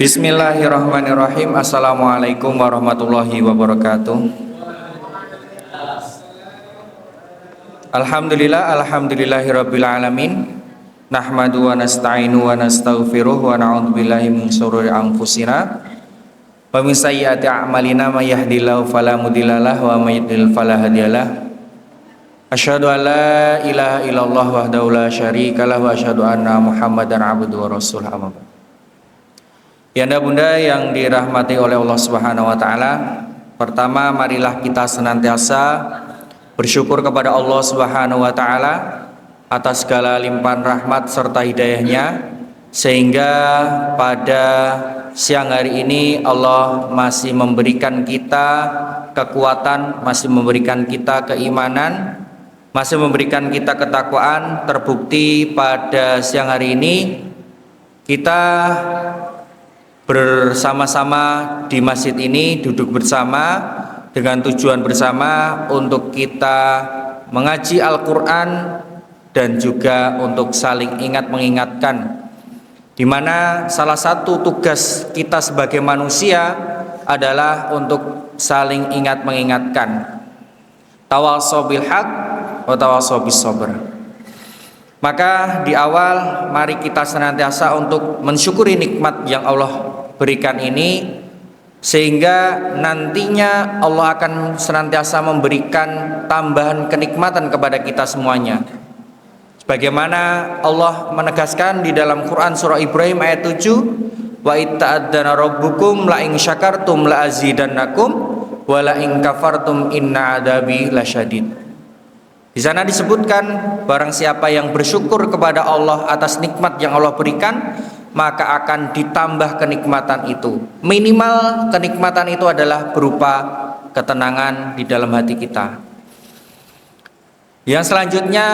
Bismillahirrahmanirrahim. Assalamualaikum warahmatullahi wabarakatuh. Alhamdulillahirabbil alamin. Nahmadu wa nasta'inu wa nastaghfiruh wa na'udzu billahi min syururi anfusina wa min sayyiati a'malina may yahdihillahu fala mudhillalah wa may yudhlil fala hadiyalah. Asyhadu an la ilaha illallah wahdahu la syarikalah wa asyhadu anna Muhammadan abduhu wa rasuluh. Amma ba'd. Yanda bunda yang dirahmati oleh Allah Subhanahu wa taala, pertama marilah kita senantiasa bersyukur kepada Allah Subhanahu wa taala atas segala limpahan rahmat serta hidayahnya, sehingga pada siang hari ini Allah masih memberikan kita kekuatan, masih memberikan kita keimanan, masih memberikan kita ketakwaan. Terbukti pada siang hari ini kita bersama-sama di masjid ini, duduk bersama dengan tujuan bersama untuk kita mengaji Al-Quran dan juga untuk saling ingat mengingatkan, di mana salah satu tugas kita sebagai manusia adalah untuk saling ingat mengingatkan. Tawassaw bil haq wa tawassaw bis sabr. Maka di awal mari kita senantiasa untuk mensyukuri nikmat yang Allah berikan ini, sehingga nantinya Allah akan senantiasa memberikan tambahan kenikmatan kepada kita semuanya. Sebagaimana Allah menegaskan di dalam Quran surah Ibrahim ayat 7, wa itta'adzana rabbukum la in syakartum la azidannakum wa la in kafartum inna adabi lasyadid. Di sana disebutkan barang siapa yang bersyukur kepada Allah atas nikmat yang Allah berikan, maka akan ditambah kenikmatan itu. Minimal kenikmatan itu adalah berupa ketenangan di dalam hati kita. Yang selanjutnya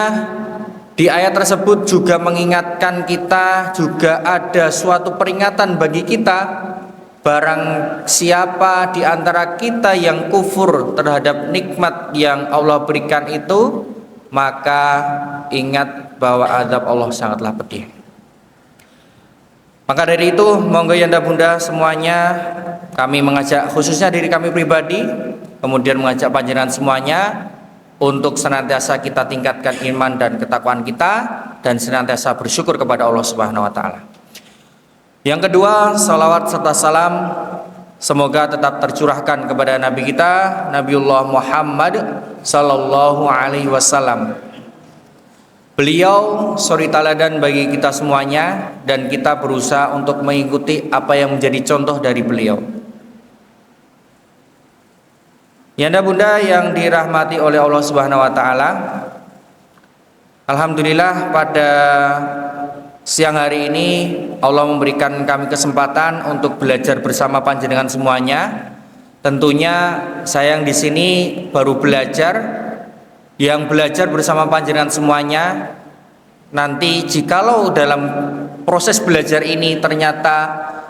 di ayat tersebut juga mengingatkan kita, juga ada suatu peringatan bagi kita. Barang siapa di antara kita yang kufur terhadap nikmat yang Allah berikan itu, maka ingat bahwa azab Allah sangatlah pedih. Maka dari itu, monggo yanda bunda semuanya, kami mengajak khususnya diri kami pribadi, kemudian mengajak panjenengan semuanya untuk senantiasa kita tingkatkan iman dan ketakwaan kita, dan senantiasa bersyukur kepada Allah Subhanahu wa taala. Yang kedua, salawat serta salam semoga tetap tercurahkan kepada Nabi kita, Nabiullah Muhammad sallallahu alaihi wasallam. Beliau suri teladan bagi kita semuanya, dan kita berusaha untuk mengikuti apa yang menjadi contoh dari beliau. Yanda bunda yang dirahmati oleh Allah Subhanahu wa taala, alhamdulillah pada siang hari ini Allah memberikan kami kesempatan untuk belajar bersama panjenengan semuanya. Tentunya saya yang di sini baru belajar. Yang belajar bersama panjenengan semuanya, nanti jikalau dalam proses belajar ini ternyata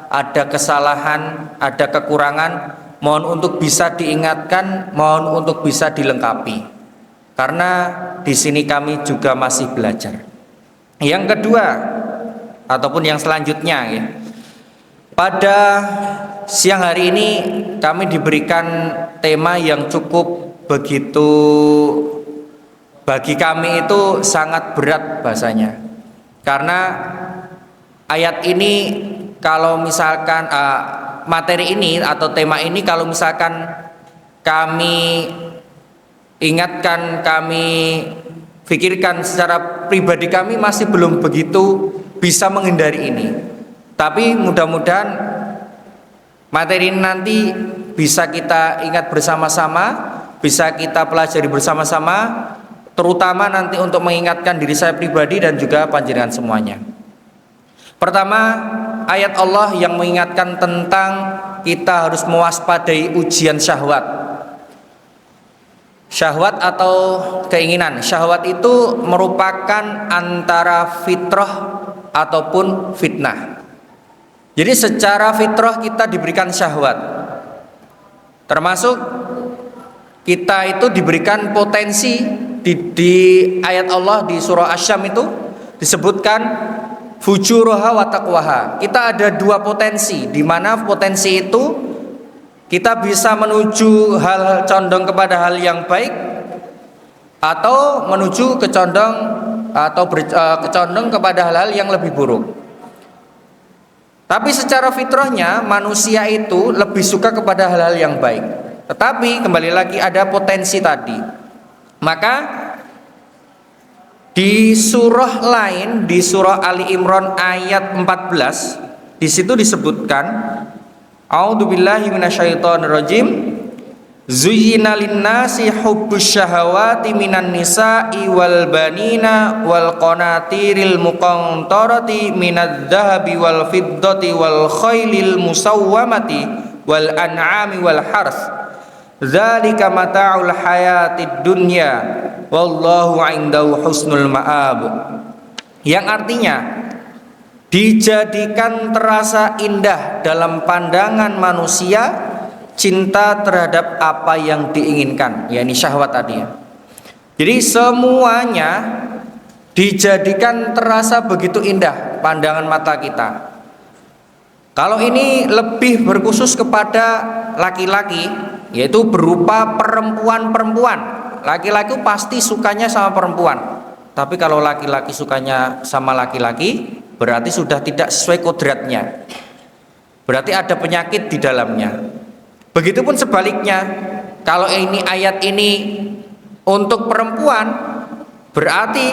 ada kesalahan, ada kekurangan, mohon untuk bisa diingatkan, mohon untuk bisa dilengkapi, karena di sini kami juga masih belajar. Yang kedua ataupun yang selanjutnya ya, pada siang hari ini kami diberikan tema yang cukup begitu, bagi kami itu sangat berat bahasanya, karena ayat ini kalau misalkan materi ini atau tema ini kalau misalkan kami ingatkan, kami pikirkan secara pribadi, kami masih belum begitu bisa menghindari ini. Tapi mudah-mudahan materi ini nanti bisa kita ingat bersama-sama, bisa kita pelajari bersama-sama, terutama nanti untuk mengingatkan diri saya pribadi dan juga panjenengan semuanya. Pertama, ayat Allah yang mengingatkan tentang kita harus mewaspadai ujian syahwat. Syahwat atau keinginan. Syahwat itu merupakan antara fitrah ataupun fitnah. Jadi secara fitrah kita diberikan syahwat. Termasuk kita itu diberikan potensi. Di ayat Allah di surah Asy-Syams itu disebutkan fujuruha wa taqwaha. Kita ada dua potensi, di mana potensi itu kita bisa menuju hal condong kepada hal yang baik atau menuju kecondong atau kecondong kepada hal-hal yang lebih buruk. Tapi secara fitrahnya manusia itu lebih suka kepada hal-hal yang baik. Tetapi kembali lagi ada potensi tadi. Maka di surah lain, di surah Ali Imran ayat 14, di situ disebutkan, A'udzubillahi minasyaitonirrajim. Zuyyina linnasi hubbus syahawati minan nisa'i wal banina wal qanatiril muqantarati minadz dzahabi wal fiddati wal khailil musawwamati wal an'ami wal harth. Dzalika mata'ul hayatid dunya wallahu 'indahu husnul ma'ab. Yang artinya dijadikan terasa indah dalam pandangan manusia cinta terhadap apa yang diinginkan, yakni syahwat tadi ya. Jadi semuanya dijadikan terasa begitu indah pandangan mata kita. Kalau ini lebih berkhusus kepada laki-laki, yaitu berupa perempuan-perempuan. Laki-laki pasti sukanya sama perempuan. Tapi kalau laki-laki sukanya sama laki-laki, berarti sudah tidak sesuai kodratnya. Berarti ada penyakit di dalamnya. Begitupun sebaliknya, kalau ini ayat ini untuk perempuan, berarti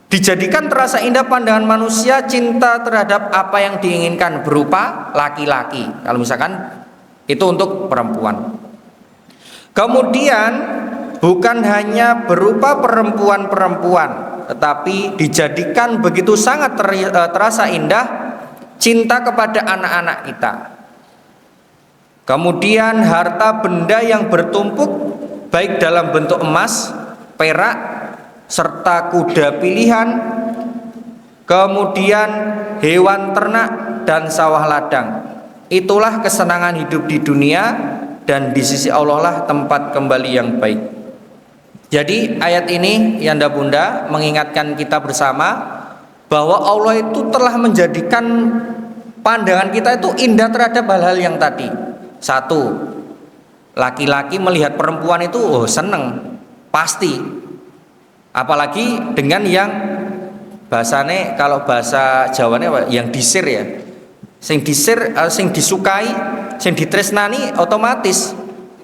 dijadikan terasa indah pandangan manusia cinta terhadap apa yang diinginkan berupa laki-laki. Kalau misalkan itu untuk perempuan. Kemudian bukan hanya berupa perempuan-perempuan, tetapi dijadikan begitu sangat terasa indah cinta kepada anak-anak kita. Kemudian harta benda yang bertumpuk baik dalam bentuk emas, perak, serta kuda pilihan, kemudian hewan ternak dan sawah ladang. Itulah kesenangan hidup di dunia, dan di sisi Allah lah tempat kembali yang baik. Jadi ayat ini yanda bunda mengingatkan kita bersama bahwa Allah itu telah menjadikan pandangan kita itu indah terhadap hal-hal yang tadi. Satu, laki-laki melihat perempuan itu seneng, pasti. Apalagi dengan yang bahasane, kalau bahasa Jawane yang disir ya. Sing disir, sing disukai, sing ditresnani, otomatis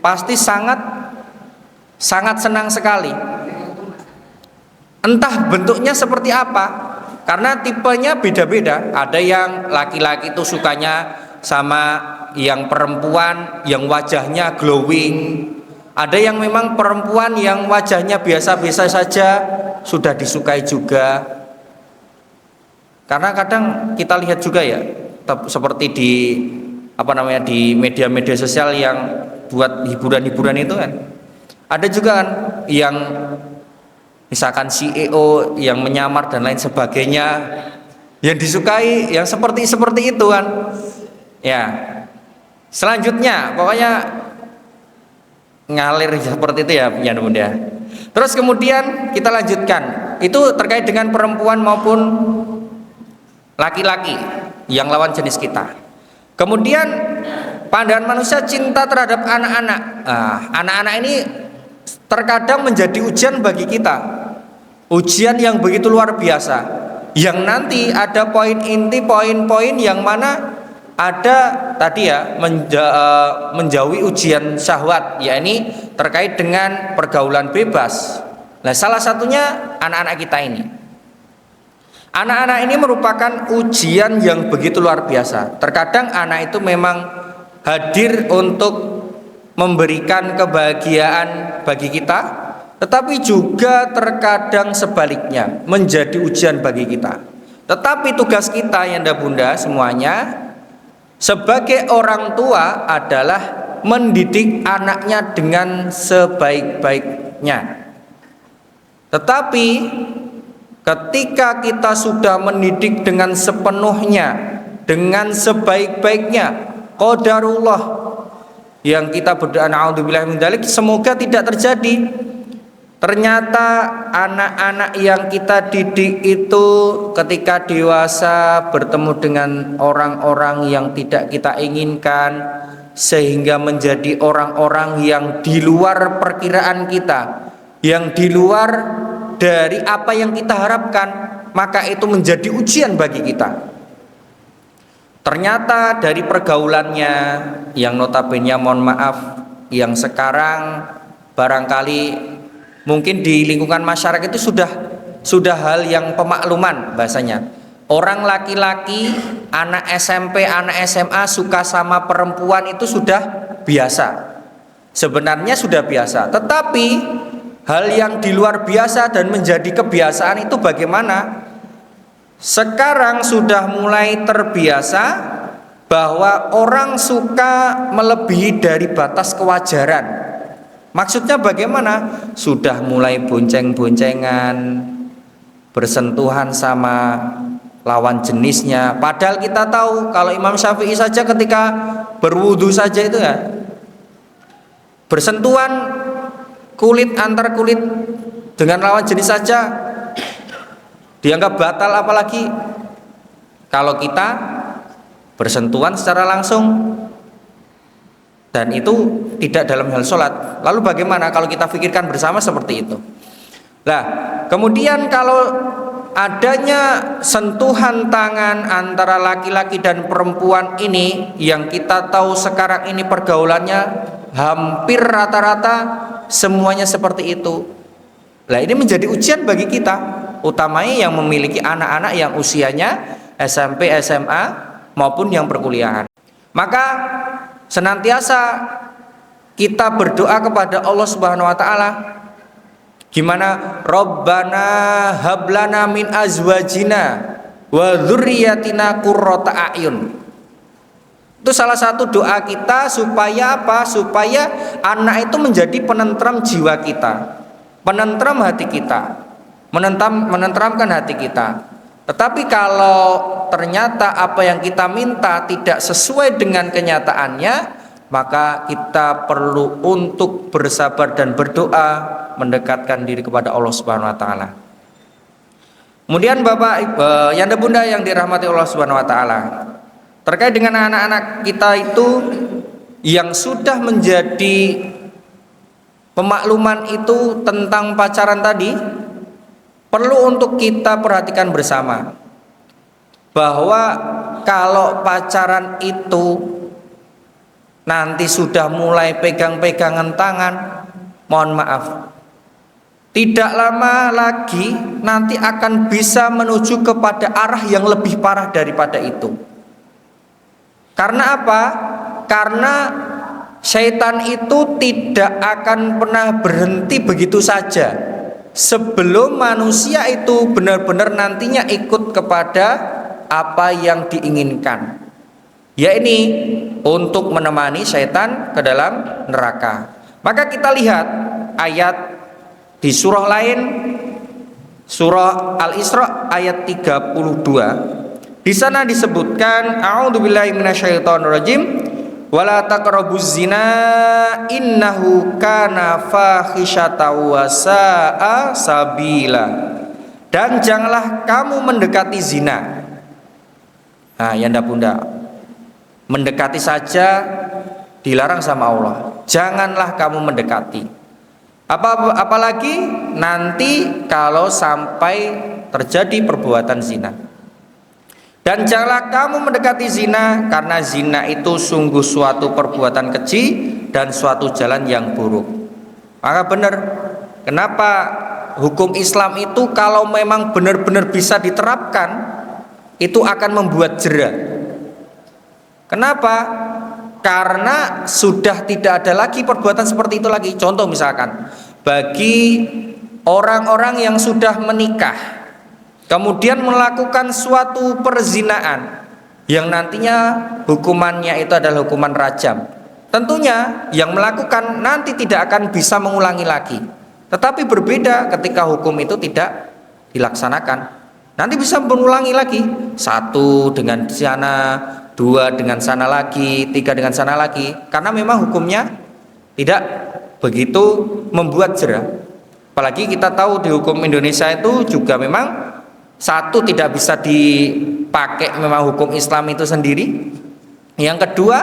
pasti sangat senang sekali. Entah bentuknya seperti apa, karena tipenya beda-beda. Ada yang laki-laki itu sukanya sama yang perempuan yang wajahnya glowing, ada yang memang perempuan yang wajahnya biasa-biasa saja sudah disukai juga. Karena kadang kita lihat juga ya, seperti di di media-media sosial yang buat hiburan-hiburan itu kan, ada juga kan yang misalkan CEO yang menyamar dan lain sebagainya, yang disukai yang seperti itu kan ya. Selanjutnya pokoknya ngalir seperti itu ya bunda. Terus kemudian kita lanjutkan, itu terkait dengan perempuan maupun laki-laki yang lawan jenis kita. Kemudian pandangan manusia cinta terhadap anak-anak. Anak-anak ini terkadang menjadi ujian bagi kita, ujian yang begitu luar biasa, yang nanti ada poin inti, poin-poin yang mana ada tadi ya menjauhi ujian syahwat, yakni terkait dengan pergaulan bebas. Nah, salah satunya anak-anak kita ini. Anak-anak ini merupakan ujian yang begitu luar biasa. Terkadang anak itu memang hadir untuk memberikan kebahagiaan bagi kita, tetapi juga terkadang sebaliknya menjadi ujian bagi kita. Tetapi tugas kita yanda bunda semuanya sebagai orang tua adalah mendidik anaknya dengan sebaik-baiknya. Tetapi ketika kita sudah mendidik dengan sepenuhnya, dengan sebaik-baiknya, qadarullah yang kita berdoa naudzubillah min dzalik, semoga tidak terjadi. Ternyata anak-anak yang kita didik itu ketika dewasa bertemu dengan orang-orang yang tidak kita inginkan, sehingga menjadi orang-orang yang di luar perkiraan kita, yang di luar dari apa yang kita harapkan, maka itu menjadi ujian bagi kita. Ternyata dari pergaulannya yang notabene, mohon maaf, yang sekarang barangkali mungkin di lingkungan masyarakat itu sudah hal yang pemakluman bahasanya. Orang laki-laki, anak SMP, anak SMA suka sama perempuan itu sudah biasa. Sebenarnya sudah biasa. Tetapi hal yang di luar biasa dan menjadi kebiasaan itu bagaimana? Sekarang sudah mulai terbiasa bahwa orang suka melebihi dari batas kewajaran. Maksudnya bagaimana? Sudah mulai bonceng-boncengan, bersentuhan sama lawan jenisnya. Padahal kita tahu kalau Imam Syafi'i saja ketika berwudu saja itu ya, bersentuhan kulit antar kulit dengan lawan jenis saja dianggap batal, apalagi kalau kita bersentuhan secara langsung dan itu tidak dalam hal sholat. Lalu bagaimana kalau kita pikirkan bersama seperti itu? Nah, kemudian kalau adanya sentuhan tangan antara laki-laki dan perempuan ini, yang kita tahu sekarang ini pergaulannya hampir rata-rata semuanya seperti itu. Nah, ini menjadi ujian bagi kita, utamanya yang memiliki anak-anak yang usianya SMP, SMA maupun yang perkuliahan. Maka senantiasa kita berdoa kepada Allah Subhanahu wa taala. Gimana? Rabbana hablana min azwajina wa dzurriyyatina qurrata a'yun. Itu salah satu doa kita supaya apa? Supaya anak itu menjadi penentram jiwa kita, penentram hati kita, menentramkan hati kita. Tetapi kalau ternyata apa yang kita minta tidak sesuai dengan kenyataannya, maka kita perlu untuk bersabar dan berdoa mendekatkan diri kepada Allah Subhanahu wa taala. Kemudian Bapak, Yanda Bunda yang dirahmati Allah Subhanahu wa taala, terkait dengan anak-anak kita itu yang sudah menjadi pemakluman itu tentang pacaran tadi, perlu untuk kita perhatikan bersama bahwa kalau pacaran itu nanti sudah mulai pegang-pegangan tangan, mohon maaf, tidak lama lagi nanti akan bisa menuju kepada arah yang lebih parah daripada itu. Karena apa? Karena syaitan itu tidak akan pernah berhenti begitu saja sebelum manusia itu benar-benar nantinya ikut kepada apa yang diinginkan, yakni untuk menemani syaitan ke dalam neraka. Maka kita lihat ayat di surah lain, surah Al-Isra ayat 32. Di sana disebutkan a'udzubillahi minasyaitonirrajim wala taqrabuz zina innahu kana fahisyata wa sa'a sabila. Dan janganlah kamu mendekati zina. Nah, Yanda Bunda, mendekati saja dilarang sama Allah. Janganlah kamu mendekati. Apalagi nanti kalau sampai terjadi perbuatan zina. Dan janganlah kamu mendekati zina, karena zina itu sungguh suatu perbuatan keji dan suatu jalan yang buruk. Maka benar, kenapa hukum Islam itu kalau memang benar-benar bisa diterapkan, itu akan membuat jera. Kenapa? Karena sudah tidak ada lagi perbuatan seperti itu lagi. Contoh misalkan, bagi orang-orang yang sudah menikah kemudian melakukan suatu perzinaan yang nantinya hukumannya itu adalah hukuman rajam, tentunya yang melakukan nanti tidak akan bisa mengulangi lagi. Tetapi berbeda ketika hukum itu tidak dilaksanakan, nanti bisa mengulangi lagi, satu dengan sana, dua dengan sana lagi, tiga dengan sana lagi, karena memang hukumnya tidak begitu membuat jera. Apalagi kita tahu di hukum Indonesia itu juga memang satu, tidak bisa dipakai memang hukum Islam itu sendiri. Yang kedua,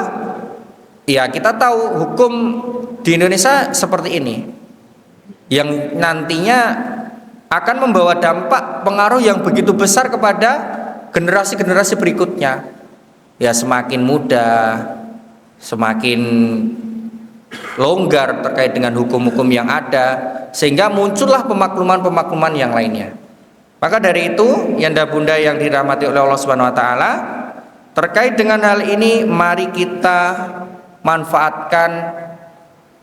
ya kita tahu hukum di Indonesia seperti ini, yang nantinya akan membawa dampak pengaruh yang begitu besar kepada generasi-generasi berikutnya. Ya semakin mudah, semakin longgar terkait dengan hukum-hukum yang ada, sehingga muncullah pemakluman-pemakluman yang lainnya. Maka dari itu, yanda bunda yang dirahmati oleh Allah Subhanahu wa taala, terkait dengan hal ini mari kita manfaatkan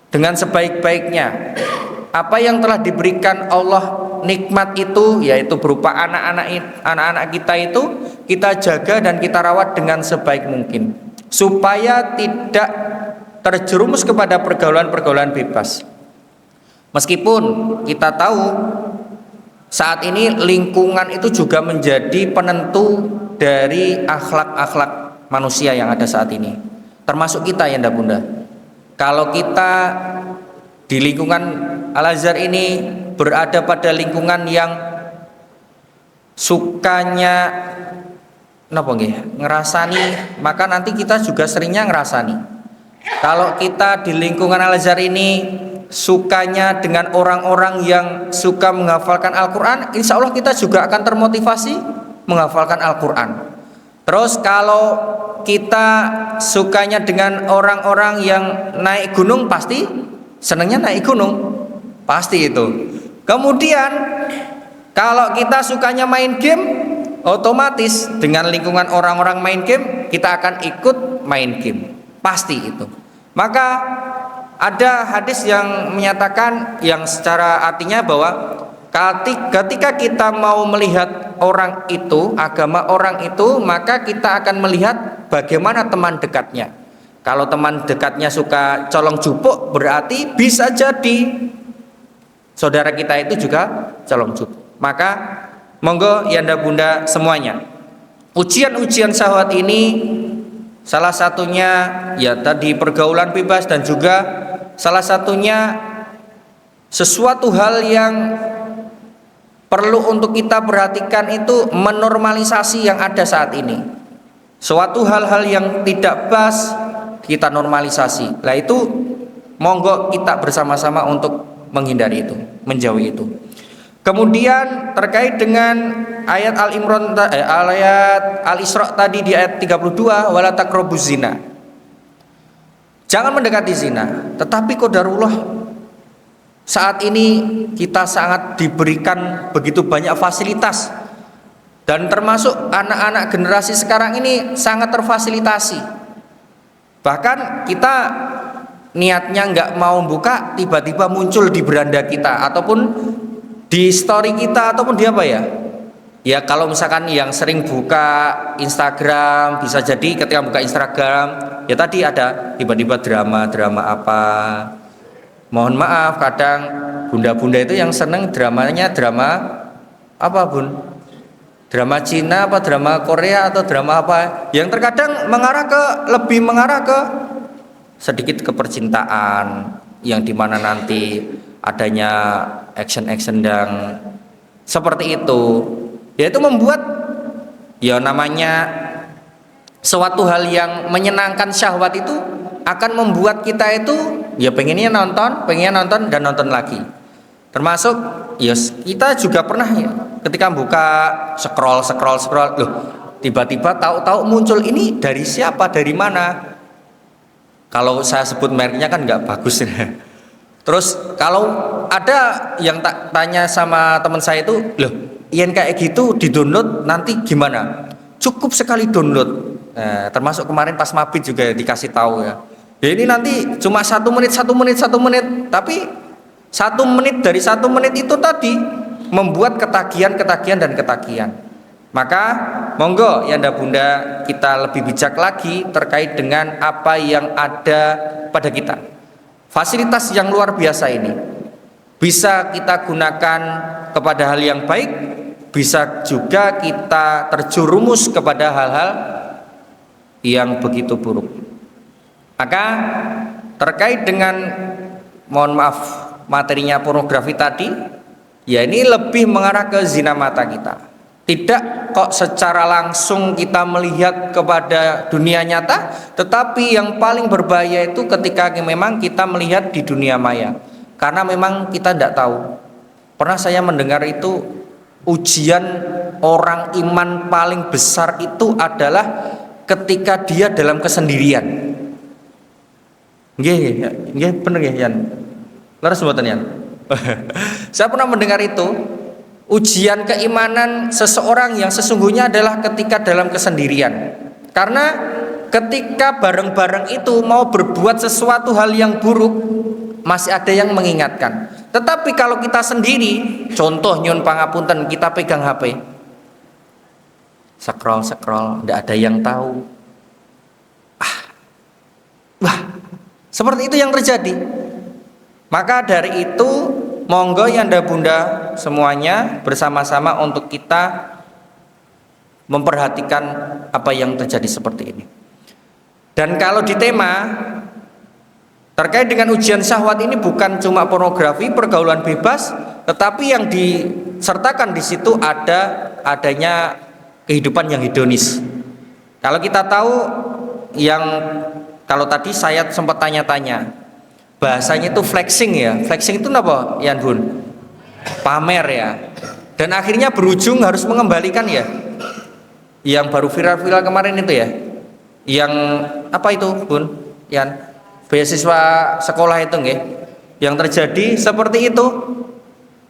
dengan sebaik-baiknya apa yang telah diberikan Allah nikmat itu, yaitu berupa anak-anak kita itu, kita jaga dan kita rawat dengan sebaik mungkin supaya tidak terjerumus kepada pergaulan-pergaulan bebas. Meskipun kita tahu saat ini lingkungan itu juga menjadi penentu dari akhlak-akhlak manusia yang ada saat ini, termasuk kita ya bunda. Kalau kita di lingkungan Al-Azhar ini berada pada lingkungan yang sukanya ngerasani, maka nanti kita juga seringnya ngerasani. Kalau kita di lingkungan Al-Azhar ini sukanya dengan orang-orang yang suka menghafalkan Al-Quran, insya Allah kita juga akan termotivasi menghafalkan Al-Quran. Terus kalau kita sukanya dengan orang-orang yang naik gunung, pasti senangnya naik gunung, pasti itu. Kemudian kalau kita sukanya main game, otomatis dengan lingkungan orang-orang main game, kita akan ikut main game, pasti itu. Maka ada hadis yang menyatakan, yang secara artinya bahwa ketika kita mau melihat orang itu, agama orang itu, maka kita akan melihat bagaimana teman dekatnya. Kalau teman dekatnya suka colong jupuk, berarti bisa jadi saudara kita itu juga colong jupuk. Maka monggo yanda bunda semuanya, ujian-ujian syahwat ini salah satunya ya tadi pergaulan bebas, dan juga salah satunya sesuatu hal yang perlu untuk kita perhatikan itu menormalisasi yang ada saat ini. Suatu hal-hal yang tidak pas kita normalisasi. Nah itu monggo kita bersama-sama untuk menghindari itu, menjauhi itu. Kemudian terkait dengan ayat Al-Imran, ayat Al-Isra tadi di ayat 32, wala taqrabuz zina. Jangan mendekati zina. Tetapi qadarullah saat ini kita sangat diberikan begitu banyak fasilitas, dan termasuk anak-anak generasi sekarang ini sangat terfasilitasi. Bahkan kita niatnya nggak mau buka, tiba-tiba muncul di beranda kita, ataupun di story kita, ataupun di apa ya. Ya kalau misalkan yang sering buka Instagram, bisa jadi ketika buka Instagram, ya tadi ada tiba-tiba drama apa. Mohon maaf, kadang bunda-bunda itu yang seneng dramanya drama apa bun? Drama Cina apa drama Korea atau drama apa? Yang terkadang lebih mengarah ke sedikit kepercintaan, yang dimana nanti adanya action yang seperti itu. Yaitu membuat ya namanya suatu hal yang menyenangkan syahwat itu akan membuat kita itu ya pengennya nonton dan nonton lagi. Termasuk yes, kita juga pernah ya, ketika buka scroll loh, tiba-tiba tahu-tahu muncul ini dari siapa, dari mana. Kalau saya sebut mereknya kan nggak bagus ya. Terus kalau ada yang tanya sama teman saya itu, loh yang kayak gitu di download nanti gimana? Cukup sekali download. Nah, termasuk kemarin pas mabit juga dikasih tahu ya. Ya ini nanti cuma 1 menit, tapi 1 menit dari 1 menit itu tadi membuat ketagihan. Maka monggo yanda bunda kita lebih bijak lagi terkait dengan apa yang ada pada kita. Fasilitas yang luar biasa ini bisa kita gunakan kepada hal yang baik, bisa juga kita terjerumus kepada hal-hal yang begitu buruk. Maka terkait dengan, mohon maaf, materinya pornografi tadi, Ya ini lebih mengarah ke zina mata kita. Tidak kok secara langsung kita melihat kepada dunia nyata, tetapi yang paling berbahaya itu ketika memang kita melihat di dunia maya. Karena memang kita tidak tahu. Pernah saya mendengar itu ujian orang iman paling besar itu adalah ketika dia dalam kesendirian. Nggih, bener nggih Yan. Leres mboten Yan? Saya pernah mendengar itu. Ujian keimanan seseorang yang sesungguhnya adalah ketika dalam kesendirian. Karena ketika bareng-bareng itu mau berbuat sesuatu hal yang buruk, masih ada yang mengingatkan. Tetapi kalau kita sendiri, contoh nyun pangapunten, kita pegang HP, scroll, tidak ada yang tahu. Wah, seperti itu yang terjadi. Maka dari itu, monggo yanda bunda semuanya bersama-sama untuk kita memperhatikan apa yang terjadi seperti ini. Dan kalau di tema terkait dengan ujian syahwat ini bukan cuma pornografi, pergaulan bebas, tetapi yang disertakan di situ adanya kehidupan yang hedonis. Kalau kita tahu kalau tadi saya sempat tanya-tanya, bahasanya itu flexing ya. Flexing itu apa, Yan Bun? Pamer ya. Dan akhirnya berujung harus mengembalikan ya. Yang baru viral-viral kemarin itu ya. Yang apa itu, Bun? Yan, beasiswa sekolah itu nggih. Yang terjadi seperti itu.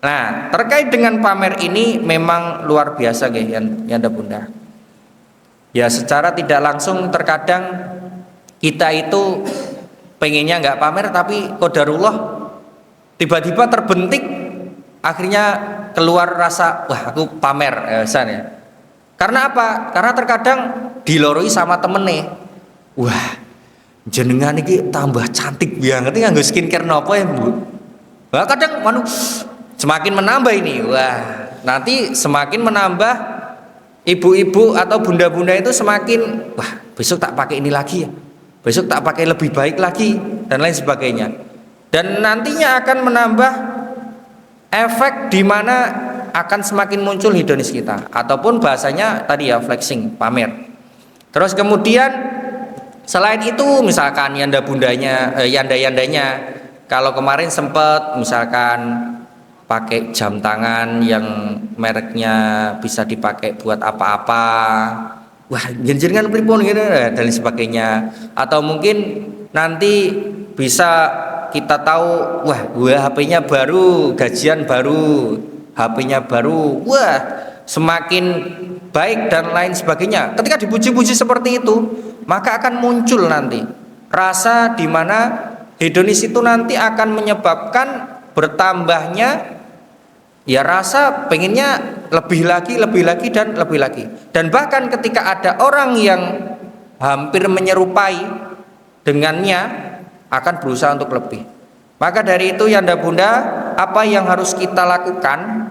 Nah, terkait dengan pamer ini memang luar biasa nggih, Yanda Bunda. Ya secara tidak langsung terkadang kita itu pengennya nggak pamer, tapi qadarullah tiba-tiba terbentik, akhirnya keluar rasa wah aku pamer ya. Karena apa? Karena terkadang diloroi sama temene, wah jenengan ini tambah cantik banget nganggo skincare nopo ya Bu. Wah kadang semakin menambah ini, wah nanti semakin menambah ibu-ibu atau bunda-bunda itu semakin wah besok tak pakai ini lagi ya, besok tak pakai lebih baik lagi dan lain sebagainya. Dan nantinya akan menambah efek di mana akan semakin muncul hedonis kita, ataupun bahasanya tadi ya flexing, pamer. Terus kemudian selain itu misalkan yanda-yandanya kalau kemarin sempat misalkan pakai jam tangan yang mereknya bisa dipakai buat apa-apa, wah jenjengan pripun gitu dan lain sebagainya. Atau mungkin nanti bisa kita tahu wah HP-nya baru, gajian baru, HP-nya baru, wah semakin baik dan lain sebagainya. Ketika dipuji-puji seperti itu, maka akan muncul nanti rasa di mana hedonis itu nanti akan menyebabkan bertambahnya ya rasa pengennya lebih lagi dan lebih lagi. Dan bahkan ketika ada orang yang hampir menyerupai dengannya akan berusaha untuk lebih. Maka dari itu yanda bunda, apa yang harus kita lakukan?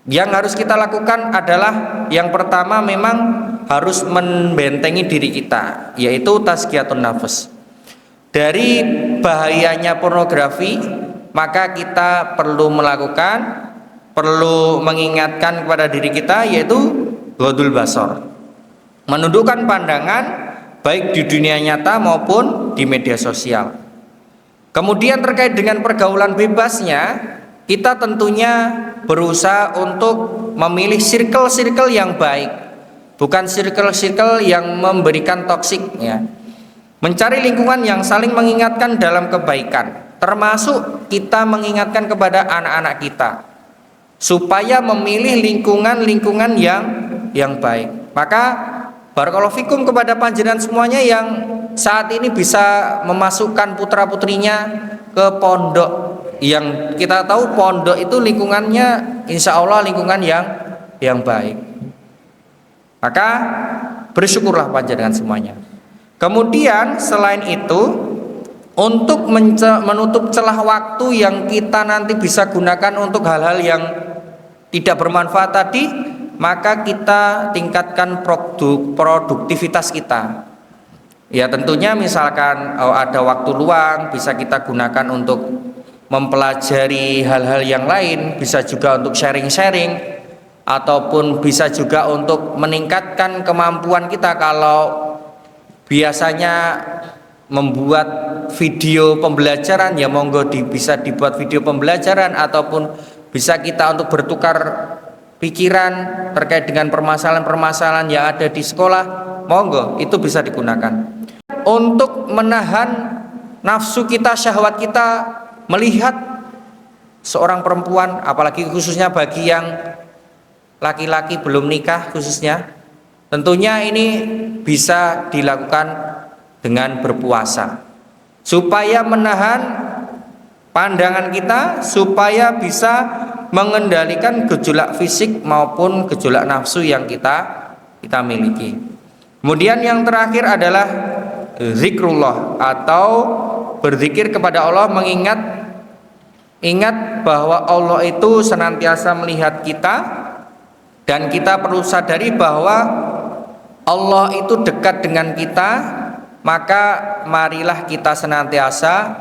Yang harus kita lakukan adalah yang pertama memang harus membentengi diri kita, yaitu tazkiyatun nafas. Dari bahayanya pornografi, maka kita perlu mengingatkan kepada diri kita, yaitu ghodul basar, menundukkan pandangan baik di dunia nyata maupun di media sosial. Kemudian terkait dengan pergaulan bebasnya, kita tentunya berusaha untuk memilih circle-circle yang baik, bukan circle-circle yang memberikan toksik ya. Mencari lingkungan yang saling mengingatkan dalam kebaikan, termasuk kita mengingatkan kepada anak-anak kita supaya memilih lingkungan-lingkungan yang baik. Maka barakallahu fikum kepada panjenengan semuanya yang saat ini bisa memasukkan putra-putrinya ke pondok, yang kita tahu pondok itu lingkungannya insya Allah lingkungan yang baik. Maka bersyukurlah panjenengan semuanya. Kemudian selain itu, untuk menutup celah waktu yang kita nanti bisa gunakan untuk hal-hal yang tidak bermanfaat tadi, maka kita tingkatkan produktivitas kita. Ya tentunya misalkan ada waktu luang bisa kita gunakan untuk mempelajari hal-hal yang lain, bisa juga untuk sharing-sharing, ataupun bisa juga untuk meningkatkan kemampuan kita. Kalau biasanya membuat video pembelajaran, ya monggo bisa dibuat video pembelajaran, ataupun bisa kita untuk bertukar pikiran terkait dengan permasalahan-permasalahan yang ada di sekolah, monggo itu bisa digunakan untuk menahan nafsu kita, syahwat kita melihat seorang perempuan, apalagi khususnya bagi yang laki-laki belum nikah khususnya. Tentunya ini bisa dilakukan dengan berpuasa supaya menahan pandangan kita, supaya bisa mengendalikan gejolak fisik maupun gejolak nafsu yang kita miliki. Kemudian yang terakhir adalah zikrullah, atau berzikir kepada Allah, ingat bahwa Allah itu senantiasa melihat kita, dan kita perlu sadari bahwa Allah itu dekat dengan kita. Maka marilah kita senantiasa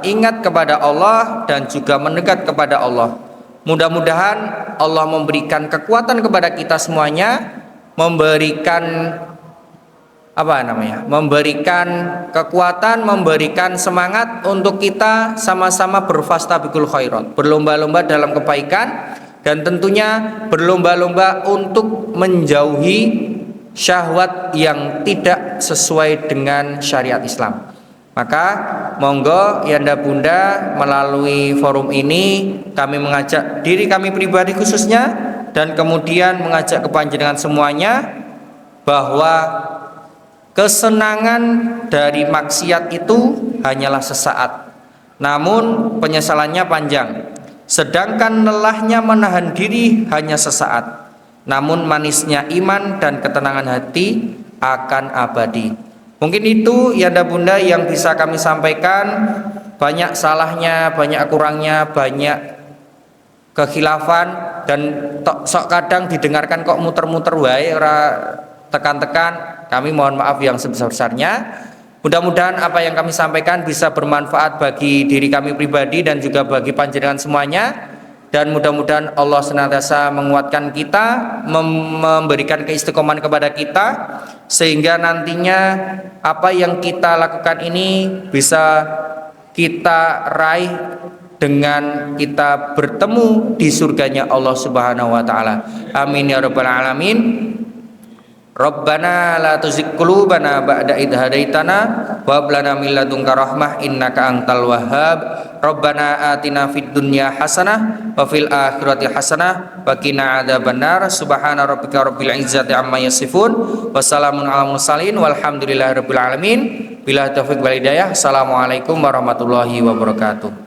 ingat kepada Allah dan juga mendekat kepada Allah. Mudah-mudahan Allah memberikan kekuatan kepada kita semuanya, memberikan kekuatan, memberikan semangat untuk kita sama-sama berfastabiqul khairat, berlomba-lomba dalam kebaikan, dan tentunya berlomba-lomba untuk menjauhi syahwat yang tidak sesuai dengan syariat Islam. Maka monggo yanda bunda, melalui forum ini kami mengajak diri kami pribadi khususnya, dan kemudian mengajak kepanjenengan semuanya, bahwa kesenangan dari maksiat itu hanyalah sesaat, namun penyesalannya panjang. Sedangkan lelahnya menahan diri hanya sesaat, namun manisnya iman dan ketenangan hati akan abadi. Mungkin itu yanda bunda yang bisa kami sampaikan. Banyak salahnya, banyak kurangnya, banyak kekhilafan, dan sok kadang didengarkan kok muter-muter wae, ora tekan-tekan. Kami mohon maaf yang sebesar-besarnya. Mudah-mudahan apa yang kami sampaikan bisa bermanfaat bagi diri kami pribadi dan juga bagi panjenengan semuanya. Dan mudah-mudahan Allah senantiasa menguatkan kita, memberikan keistiqomahan kepada kita, sehingga nantinya apa yang kita lakukan ini bisa kita raih dengan kita bertemu di surganya Allah Subhanahu wa taala. Amin ya rabbal alamin. Rabbana la tuzigh qulubana ba'da idh hadaitana wa hab lana min ladunka rahmah innaka antal wahhab. Rabbana atina fid dunya hasanah wa fil akhirati hasanah wa qina adzabannar. Subhana rabbika rabbil izzati amma yasifun wa salamun alal mursalin walhamdulillahi rabbil alamin. Billahi taufiq wal hidayah. Assalamualaikum warahmatullahi wabarakatuh.